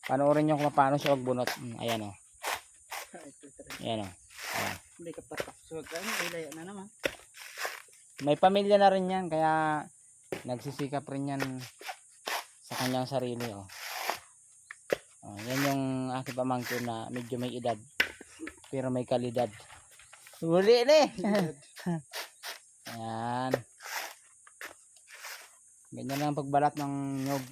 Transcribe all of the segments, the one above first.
Panoorin nyo kung paano siya magbunot. Ayan o. Ayan o. Ayan. Hindi ka patapsog. Ilaya na naman. May pamilya na rin yan, kaya nagsisikap rin yan sa kanyang sarili. Oh. Oh, yan yung aking pamangkin na medyo may edad, pero may kalidad. Huli na eh. Ayan. Ganyan lang pagbalat ng nyog.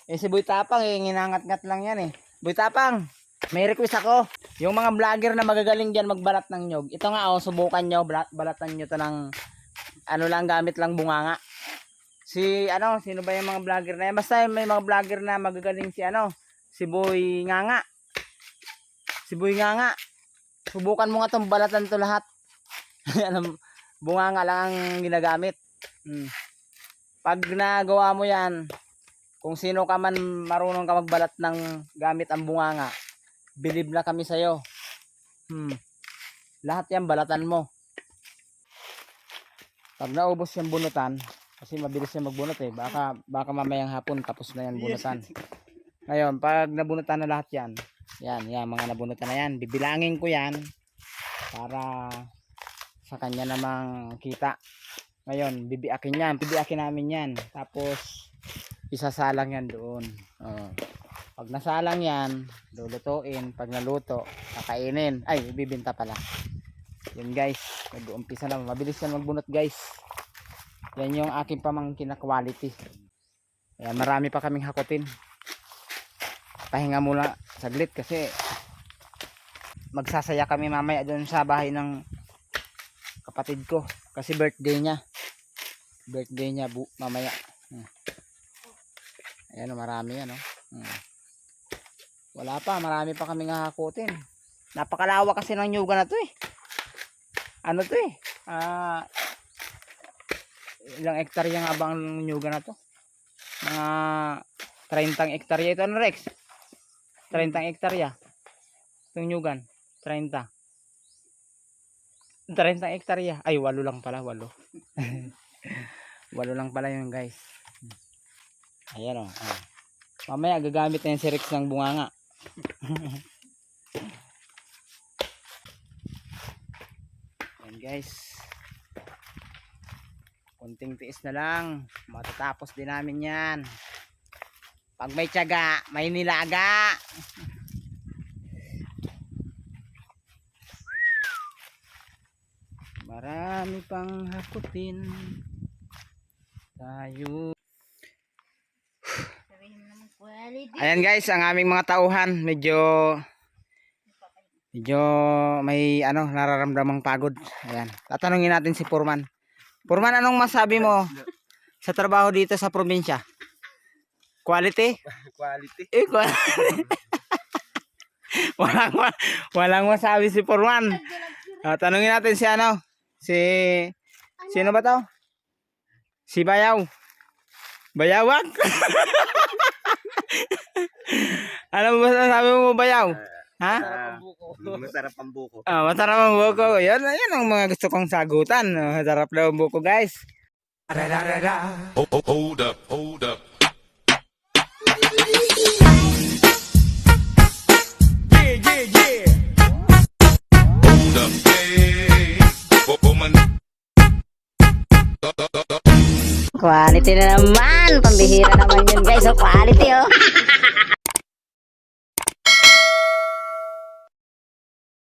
Eh si Boy Tapang eh, nginangat-ngat lang yan eh. Boy Tapang, may request ako. Yung mga vlogger na magagaling dyan magbalat ng nyog. Ito nga oh, subukan nyo, balatan nyo to ng ano lang, gamit lang bunganga. Sino ba yung mga vlogger na yan? Basta may mga vlogger na magagaling si Boy Nganga. Si Boy Nganga. Subukan mo nga tong balatan to lahat. Bunganga lang ang ginagamit. Pag nagawa mo yan, kung sino ka man marunong ka magbalat ng gamit ang bunganga, believe na kami sa'yo. Lahat yan balatan mo. Pag naubos yung bunutan, kasi mabilis yung magbunot eh, baka mamayang hapon tapos na yan bunutan. Ngayon, pag nabunutan na lahat yan, mga nabunutan na yan, bibilangin ko yan para sa kanya namang kita. Ngayon, bibiakin namin yan, tapos isasalang yan doon. Pag nasalang yan, lulutuin, pag naluto, kakainin, ibibinta pala. Yun guys, mag-uumpisa na, mabilis yan magbunot guys. Yan yung aking pamangkin na quality. Ayan, marami pa kaming hakutin. Pahinga muna saglit kasi magsasaya kami mamaya doon sa bahay ng kapatid ko. Kasi birthday niya mamaya. Ayan, marami yan Wala pa, marami pa kaming hakutin. Napakalawak kasi ng nyuga na to eh. Ano to eh? Ilang hektarya nga ba ang nyuga na to? Mga 30 hektarya ito, ano Rex? 30 hektarya. Itong nyugan, 30 hektarya. Ay, 8 lang pala, 8. 8 lang pala yun guys. Ayan o. Mamaya gagamit na yung si Rex ng bunganga. Ayan guys. Kunting tiis na lang, matatapos din namin yan. Pag may tiyaga, may nilaga. Marami pang hakutin tayo. Ayan guys, ang aming mga tauhan medyo may nararamdamang pagod. Ayan, tatanungin natin si Foreman. Foreman, anong masabi mo sa trabaho dito sa probinsya? Quality? Quality. Quality. walang masabi si Foreman. Tanungin natin sino ba to? Si Bayaw. Bayawak? Ano ba sabi mo, Bayaw? Ha? Masarap ang buko. Masarap ang buko. Yan ang mga gusto kong sagutan. Masarap daw ang buko, guys. Hold up. Yeah. Hold up, Quality na naman. Pambihira naman yun guys. Quality